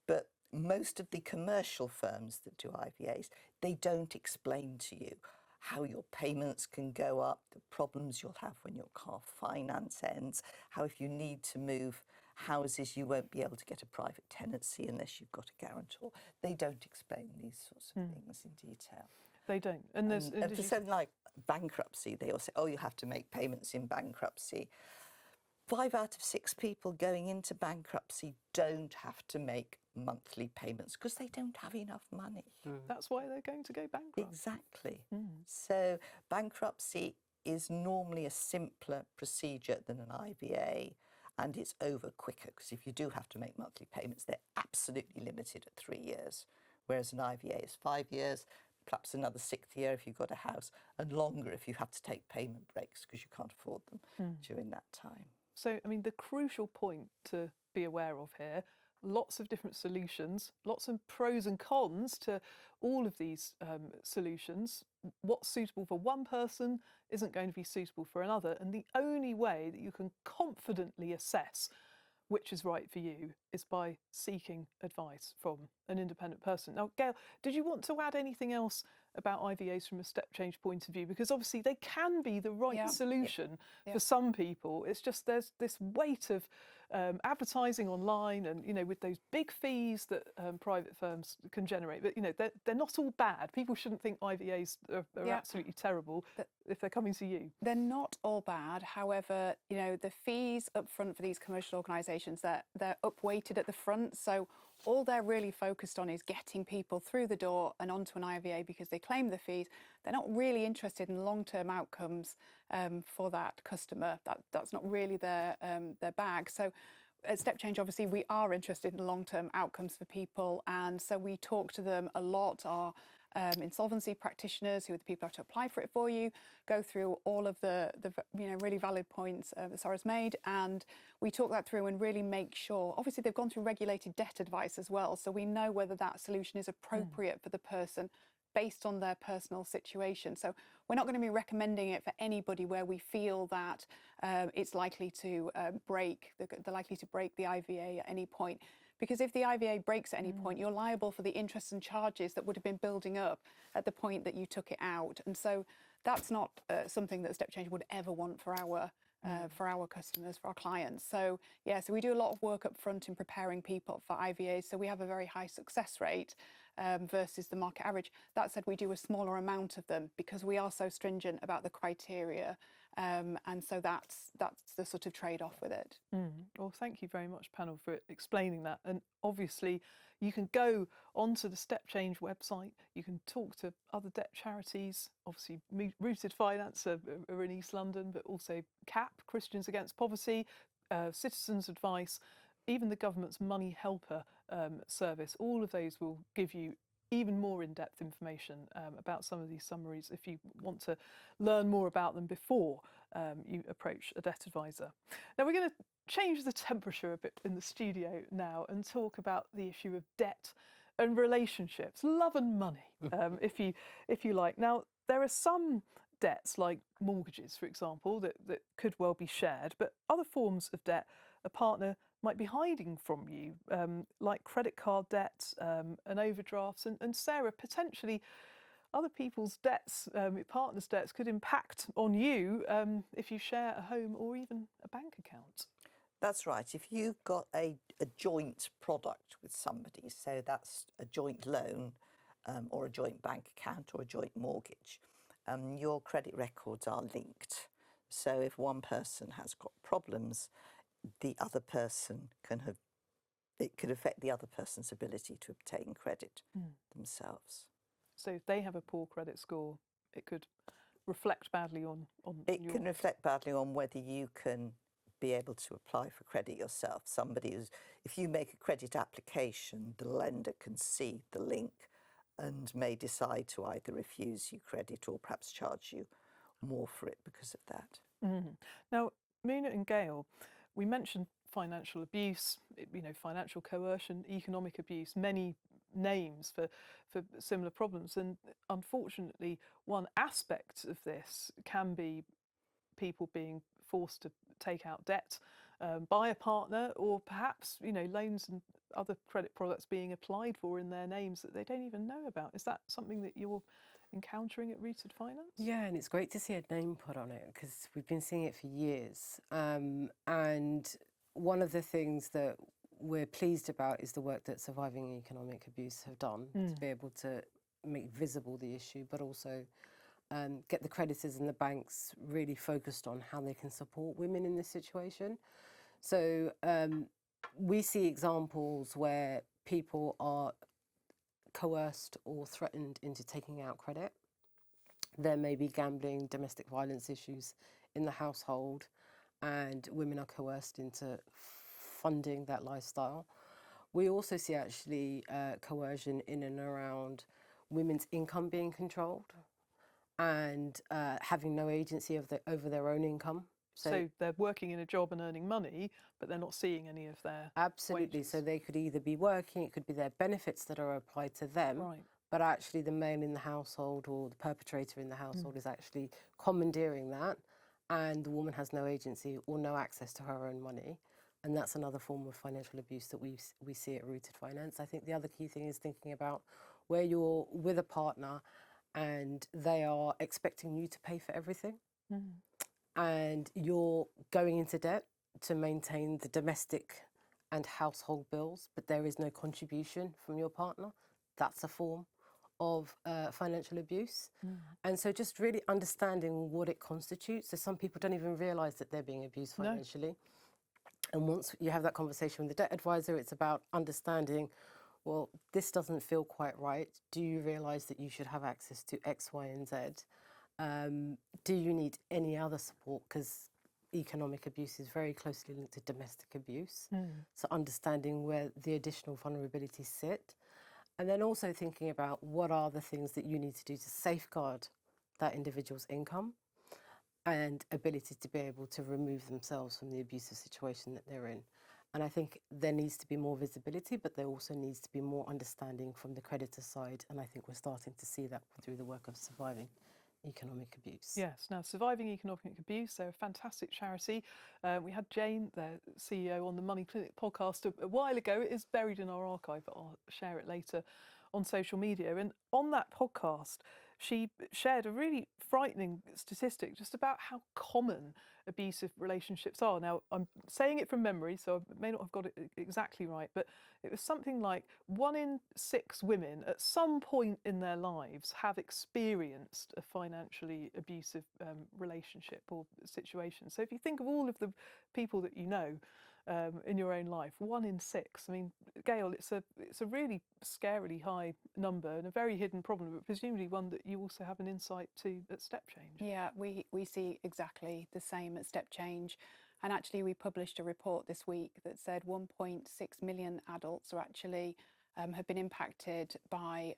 But most of the commercial firms that do IVAs, they don't explain to you how your payments can go up, the problems you'll have when your car finance ends, how if you need to move houses you won't be able to get a private tenancy unless you've got a guarantor. They don't explain these sorts of things in detail. They don't. And there's And for something like bankruptcy, they all say, oh, you have to make payments in bankruptcy. 5 out of 6 people going into bankruptcy don't have to make monthly payments because they don't have enough money. That's why they're going to go bankrupt. Exactly. So bankruptcy is normally a simpler procedure than an IVA, and it's over quicker because if you do have to make monthly payments, they're absolutely limited at 3 years, whereas an IVA is 5 years, perhaps another 6th year if you've got a house, and longer if you have to take payment breaks because you can't afford them during that time. So, I mean, the crucial point to be aware of here, lots of different solutions, lots of pros and cons to all of these solutions. What's suitable for one person isn't going to be suitable for another. And the only way that you can confidently assess which is right for you is by seeking advice from an independent person. Now, Gail, did you want to add anything else about IVAs from a step change point of view? Because obviously they can be the right solution for some people. It's just there's this weight of advertising online and, you know, with those big fees that private firms can generate. But, you know, they're not all bad. People shouldn't think IVAs are absolutely terrible if they're coming to you. They're not all bad. However, you know, the fees up front for these commercial organisations, they're upweighted at the front. So all they're really focused on is getting people through the door and onto an IVA because they claim the fees. They're not really interested in long-term outcomes for that customer. That's not really their bag. So at Step Change, obviously, we are interested in long-term outcomes for people, and so we talk to them a lot. Our insolvency practitioners, who are the people who have to apply for it for you, go through all of the really valid points that Sarah's made, and we talk that through and really make sure. Obviously, they've gone through regulated debt advice as well, so we know whether that solution is appropriate for the person based on their personal situation. So we're not going to be recommending it for anybody where we feel that it's likely to they're likely to break the IVA at any point. Because if the IVA breaks at any point, you're liable for the interest and charges that would have been building up at the point that you took it out. And so that's not something that Step Change would ever want for our customers, for our clients. So yeah, so we do a lot of work up front in preparing people for IVAs. So we have a very high success rate versus the market average. That said, we do a smaller amount of them because we are so stringent about the criteria. And so that's the sort of trade-off with it. Well, thank you very much, panel, for explaining that. And obviously, you can go onto the Step Change website. You can talk to other debt charities. Obviously, Rooted Finance are in East London, but also CAP, Christians Against Poverty, Citizens Advice, even the government's Money Helper service. All of those will give you even more in-depth information about some of these summaries if you want to learn more about them before you approach a debt advisor. Now we're going to change the temperature a bit in the studio now and talk about the issue of debt and relationships, love and money, if you like. Now there are some debts like mortgages, for example, that could well be shared, but other forms of debt a partner might be hiding from you, like credit card debts and overdrafts. And Sarah, potentially other people's debts, partners' debts, could impact on you if you share a home or even a bank account. That's right. If you've got a joint product with somebody, so that's a joint loan or a joint bank account or a joint mortgage, your credit records are linked. So if one person has got problems, the other person it could affect the other person's ability to obtain credit themselves. So if they have a poor credit score, it could reflect badly on It can reflect badly on whether you can be able to apply for credit yourself. If you make a credit application, the lender can see the link and may decide to either refuse you credit or perhaps charge you more for it because of that. Now, Muna and Gail, we mentioned financial abuse, financial coercion, economic abuse, many names for similar problems. And unfortunately, one aspect of this can be people being forced to take out debt by a partner, or perhaps, loans and other credit products being applied for in their names that they don't even know about. Is that something that you're encountering at Rooted Finance? Yeah, and it's great to see a name put on it because we've been seeing it for years. And one of the things that we're pleased about is the work that Surviving Economic Abuse have done to be able to make visible the issue, but also get the creditors and the banks really focused on how they can support women in this situation. So we see examples where people are coerced or threatened into taking out credit. There may be gambling, domestic violence issues in the household, and women are coerced into funding that lifestyle. We also see actually coercion in and around women's income being controlled and having no agency over their own income. So they're working in a job and earning money, but they're not seeing any of their Absolutely. wages. So they could either be working, it could be their benefits that are applied to them, Right. but actually the male in the household or the perpetrator in the household is actually commandeering that, and the woman has no agency or no access to her own money. And that's another form of financial abuse that we see at Rooted Finance. I think the other key thing is thinking about where you're with a partner and they are expecting you to pay for everything. And you're going into debt to maintain the domestic and household bills, but there is no contribution from your partner. That's a form of financial abuse. And so just really understanding what it constitutes. So some people don't even realise that they're being abused financially. And once you have that conversation with the debt advisor, it's about understanding, well, this doesn't feel quite right. Do you realise that you should have access to X, Y, and Z? Do you need any other support? Because economic abuse is very closely linked to domestic abuse. So understanding where the additional vulnerabilities sit. And then also thinking about what are the things that you need to do to safeguard that individual's income and ability to be able to remove themselves from the abusive situation that they're in. And I think there needs to be more visibility, but there also needs to be more understanding from the creditor side. And I think we're starting to see that through the work of Surviving Economic Abuse. Yes, now Surviving Economic Abuse, they're a fantastic charity. We had Jane, their CEO, on the Money Clinic podcast a while ago. It is buried in our archive, but I'll share it later on social media. And on that podcast, she shared a really frightening statistic just about how common abusive relationships are. Now, I'm saying it from memory, so I may not have got it exactly right, but it was something like 1 in 6 women at some point in their lives have experienced a financially abusive relationship or situation. So if you think of all of the people that you know in your own life, 1 in 6. I mean, Gail, it's a really scarily high number and a very hidden problem, but presumably one that you also have an insight to at Step Change. Yeah, we see exactly the same at Step Change. And actually, we published a report this week that said 1.6 million adults are actually have been impacted by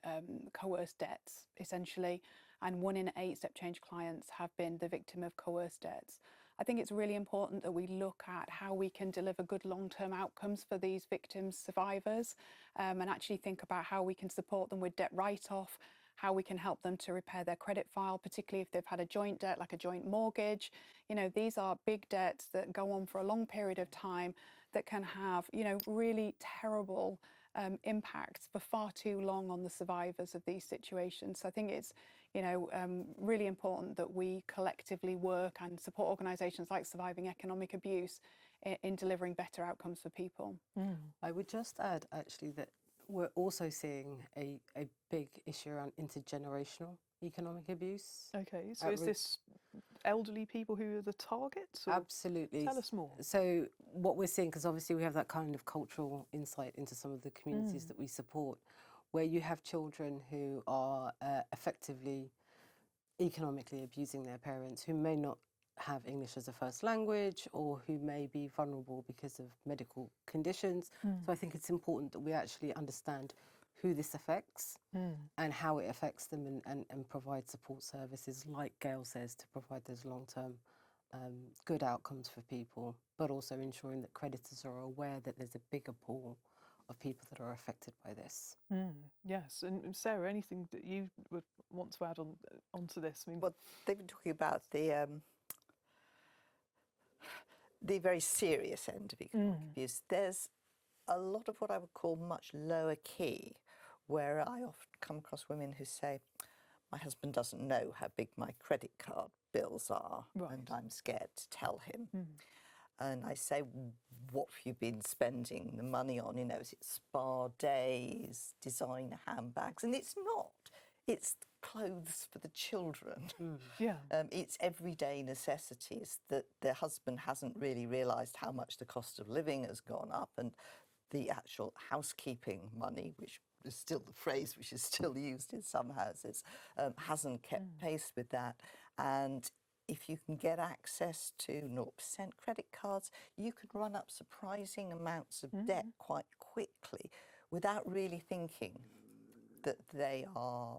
coerced debts, essentially, and 1 in 8 Step Change clients have been the victim of coerced debts. I think it's really important that we look at how we can deliver good long-term outcomes for these victims, survivors, and actually think about how we can support them with debt write-off, how we can help them to repair their credit file, particularly if they've had a joint debt like a joint mortgage. You know, these are big debts that go on for a long period of time that can have, you know, really terrible impacts for far too long on the survivors of these situations. So I think it's, you know, really important that we collectively work and support organisations like Surviving Economic Abuse in delivering better outcomes for people. I would just add, actually, that we're also seeing a big issue around intergenerational economic abuse. Okay, so is this elderly people who are the targets? Absolutely. Tell us more. So what we're seeing, because obviously we have that kind of cultural insight into some of the communities that we support, where you have children who are effectively economically abusing their parents, who may not have English as a first language or who may be vulnerable because of medical conditions. So I think it's important that we actually understand who this affects and how it affects them, and provide support services, like Gail says, to provide those long-term good outcomes for people, but also ensuring that creditors are aware that there's a bigger pool of people that are affected by this. Yes, and Sarah, anything that you would want to add onto this? I mean, Well, they've been talking about the very serious end of economic abuse. There's a lot of what I would call much lower key, where I often come across women who say, my husband doesn't know how big my credit card bills are, and I'm scared to tell him. and I say, what have you been spending the money on? You know, is it spa days, designer handbags? And it's not. It's clothes for the children. Yeah. It's everyday necessities that their husband hasn't really realised how much the cost of living has gone up, and the actual housekeeping money, which is still the phrase which is still used in some houses, hasn't kept pace with that. And if you can get access to 0% credit cards, you can run up surprising amounts of debt quite quickly without really thinking that they are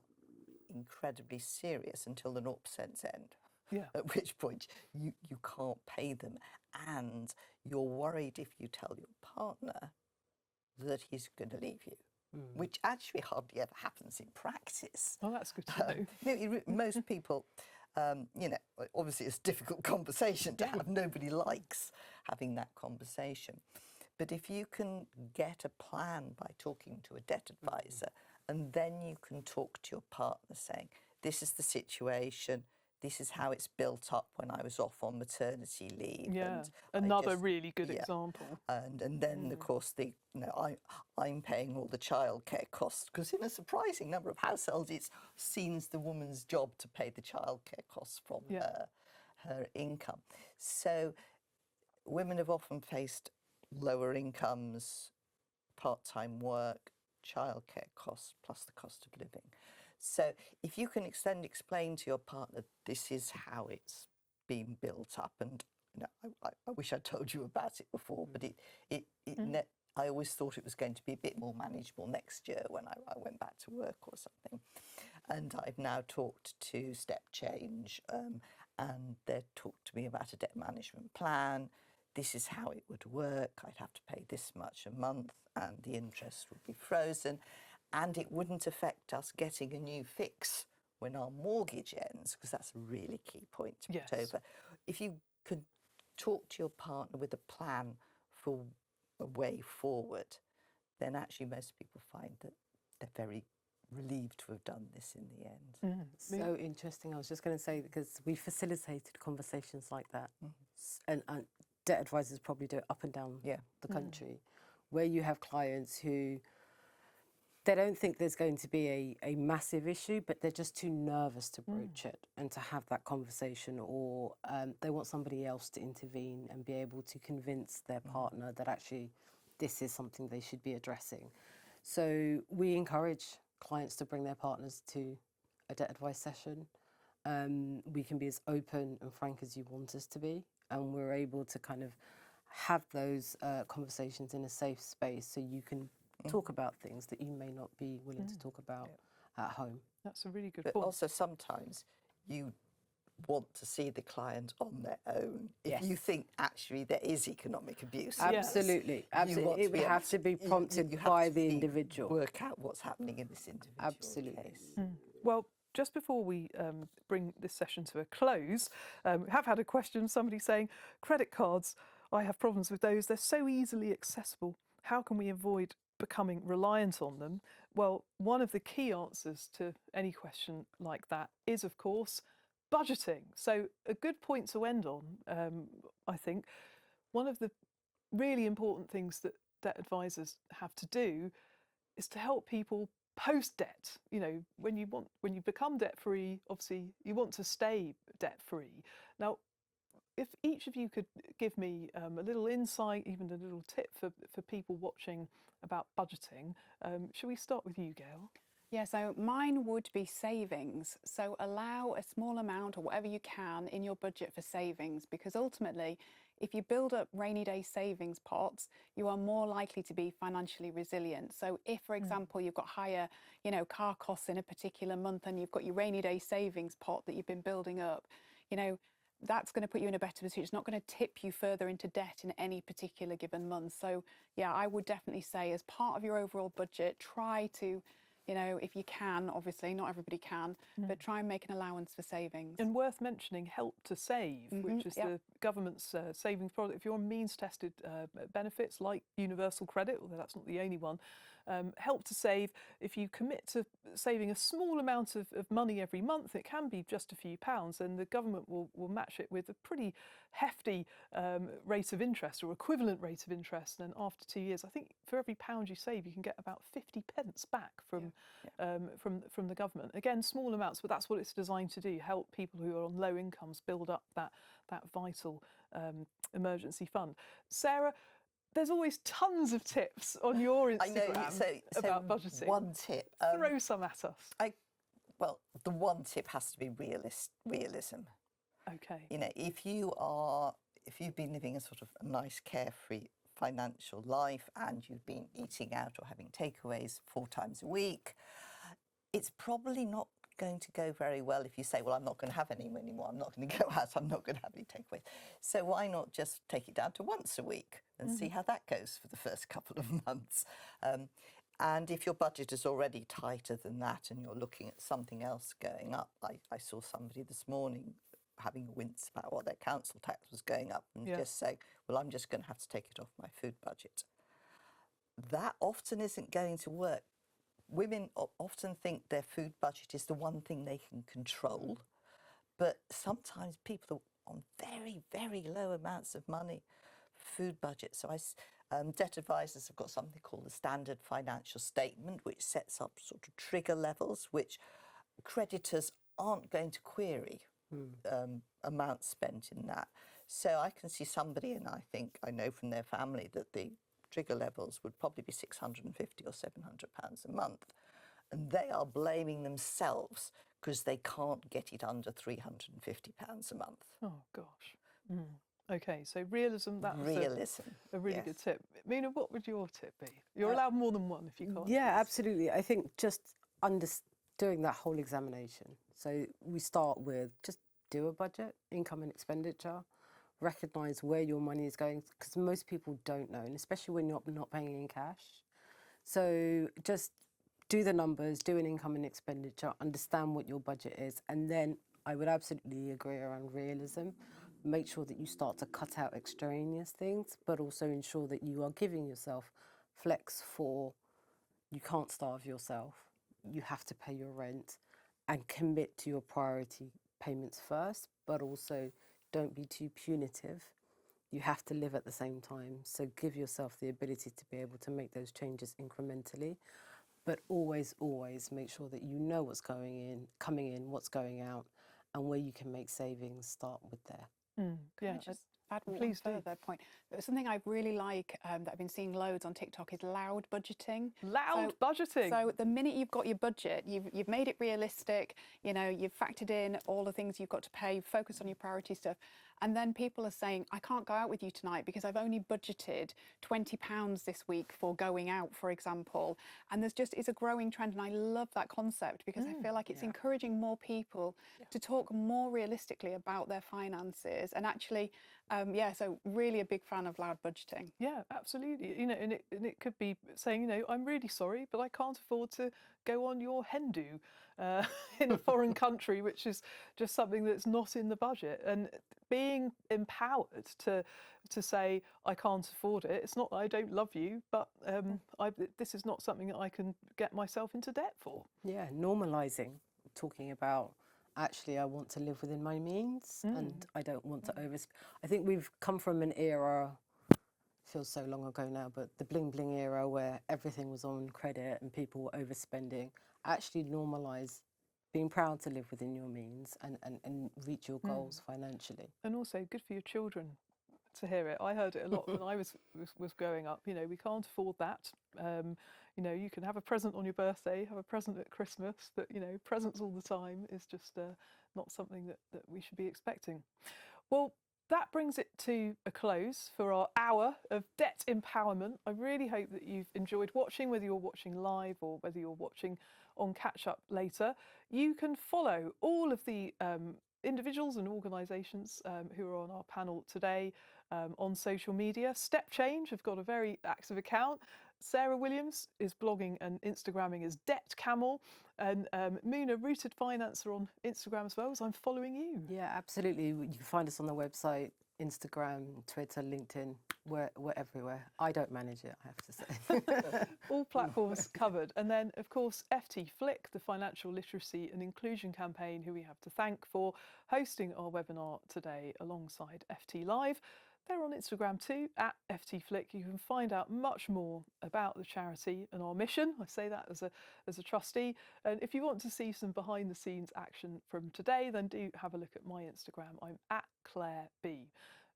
incredibly serious until the 0% end. Yeah. At which point you can't pay them, and you're worried if you tell your partner that he's going to leave you, which actually hardly ever happens in practice. Well, that's good to know. Most people, you know, obviously it's a difficult conversation to have. Nobody likes having that conversation. But if you can get a plan by talking to a debt advisor, and then you can talk to your partner saying, this is the situation, this is how it's built up when I was off on maternity leave. Yeah, And another really good example. And then, of course, I'm paying all the childcare costs, because in a surprising number of households, it's seen as the woman's job to pay the childcare costs from her income. So women have often faced lower incomes, part-time work, childcare costs, plus the cost of living. So if you can explain to your partner, this is how it's been built up, and you know, I wish I'd told you about it before, but I always thought it was going to be a bit more manageable next year when I went back to work or something. And I've now talked to Step Change, and they've talked to me about a debt management plan. This is how it would work. I'd have to pay this much a month, and the interest would be frozen. And it wouldn't affect us getting a new fix when our mortgage ends, because that's a really key point to put over. If you could talk to your partner with a plan for a way forward, then actually most people find that they're very relieved to have done this in the end. So interesting. I was just going to say, because we facilitated conversations like that, and debt advisors probably do it up and down the country, where you have clients who they don't think there's going to be a massive issue, but they're just too nervous to broach it and to have that conversation, or they want somebody else to intervene and be able to convince their partner that actually this is something they should be addressing. So we encourage clients to bring their partners to a debt advice session. We can be as open and frank as you want us to be, and we're able to kind of have those conversations in a safe space so you can talk about things that you may not be willing to talk about at home. That's a really good But point. also sometimes you want to see the client on their own if you think actually there is economic abuse. Absolutely, absolutely. It would have to be prompted by the individual. Work out what's happening in this individual case. Well, just before we bring this session to a close, we have had a question, somebody saying, credit cards, I have problems with those, they're so easily accessible. How can we avoid becoming reliant on them? Well, one of the key answers to any question like that is, of course, budgeting. So a good point to end on, I think. One of the really important things that debt advisors have to do is to help people post-debt. You know, when you become debt-free, obviously you want to stay debt-free. Now, if each of you could give me a little insight, even a little tip for people watching about budgeting. Shall we start with you, Gail? Yeah, so mine would be savings. So allow a small amount or whatever you can in your budget for savings, because ultimately, if you build up rainy day savings pots, you are more likely to be financially resilient. So if, for example, you've got higher, car costs in a particular month and you've got your rainy day savings pot that you've been building up, that's going to put you in a better position. It's not going to tip you further into debt in any particular given month. So yeah, I would definitely say as part of your overall budget, try to, if you can, obviously not everybody can, but try and make an allowance for savings. And worth mentioning, Help to Save, which is the government's savings product. If you're on means-tested benefits like universal credit, although that's not the only one, Help to Save, if you commit to saving a small amount of money every month, it can be just a few pounds, and the government will match it with a pretty hefty rate of interest or equivalent rate of interest. And then after 2 years, I think for every pound you save, you can get about 50 pence back from the government. Again, small amounts, but that's what it's designed to do: help people who are on low incomes build up that vital emergency fund. Sarah, there's always tons of tips on your Instagram about budgeting. One tip. Throw some at us. Well, the one tip has to be realism. Okay. You know, if you've been living a sort of a nice, carefree financial life and you've been eating out or having takeaways 4 times a week, it's probably not going to go very well if you say, well, I'm not going to have any anymore, I'm not going to go out, I'm not going to have any takeaways. So why not just take it down to once a week and see how that goes for the first couple of months? And if your budget is already tighter than that and you're looking at something else going up, I saw somebody this morning having a wince about what their council tax was going up and just saying, well, I'm just going to have to take it off my food budget. That often isn't going to work. Women often think their food budget is the one thing they can control, but sometimes people are on very, very low amounts of money for food budget. So debt advisors have got something called the standard financial statement, which sets up sort of trigger levels, which creditors aren't going to query amounts spent in that. So I can see somebody, and I know from their family that the trigger levels would probably be £650 or £700 a month, and they are blaming themselves because they can't get it under £350 a month. Oh gosh. Okay, so realism. That's a really good tip. Mina, what would your tip be? You're allowed more than one if you can't. Yeah, absolutely. I think just doing that whole examination. So we start with just do a budget, income and expenditure. Recognise where your money is going, because most people don't know, and especially when you're not paying in cash. So just do the numbers, do an income and expenditure, understand what your budget is, and then I would absolutely agree around realism. Make sure that you start to cut out extraneous things, but also ensure that you are giving yourself flex for you can't starve yourself, you have to pay your rent, and commit to your priority payments first, but also don't be too punitive. You have to live at the same time. So give yourself the ability to be able to make those changes incrementally. But always, always make sure that you know what's coming in, what's going out, and where you can make savings, start with there. Can I just add one further point? Something I really like that I've been seeing loads on TikTok is loud budgeting. Budgeting. So the minute you've got your budget, you've made it realistic, you know, you've factored in all the things you've got to pay, focus on your priority stuff. And then people are saying, I can't go out with you tonight because I've only budgeted £20 this week for going out, for example. And it's a growing trend. And I love that concept because I feel like it's encouraging more people to talk more realistically about their finances. And actually, so really a big fan of loud budgeting. Yeah, absolutely. You know, and it could be saying, you know, I'm really sorry, but I can't afford to go on your hen do in a foreign country, which is just something that's not in the budget. And being empowered to say, I can't afford it. It's not that I don't love you, but this is not something that I can get myself into debt for. Yeah, normalising, talking about, actually, I want to live within my means and I don't want to I think we've come from an era, feels so long ago now, but the bling bling era where everything was on credit and people were overspending. Actually normalise being proud to live within your means and reach your goals financially. And also good for your children to hear it. I heard it a lot when I was growing up. You know, we can't afford that. You know, you can have a present on your birthday, have a present at Christmas, but, you know, presents all the time is just not something that we should be expecting. Well, that brings it to a close for our hour of debt empowerment. I really hope that you've enjoyed watching, whether you're watching live or whether you're watching on catch up later. You can follow all of the individuals and organisations who are on our panel today on social media. Step Change have got a very active account. Sarah Williams is blogging and Instagramming as Debt Camel, and Muna, Rooted Finance, are on Instagram as well, as I'm following you. Yeah, absolutely. You can find us on the website, Instagram, Twitter, LinkedIn. We're everywhere. I don't manage it, I have to say. All platforms covered. And then, of course, FLIC, the Financial Literacy and Inclusion Campaign, who we have to thank for hosting our webinar today alongside FT Live. They're on Instagram too, at FTFlick. You can find out much more about the charity and our mission. I say that as a trustee. And if you want to see some behind the scenes action from today, then do have a look at my Instagram. I'm at Claire B.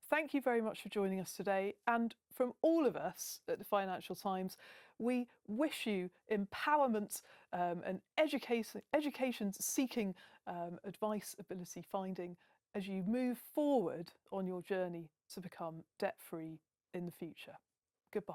Thank you very much for joining us today. And from all of us at the Financial Times, we wish you empowerment and education seeking advice, ability finding as you move forward on your journey to become debt-free in the future. Goodbye.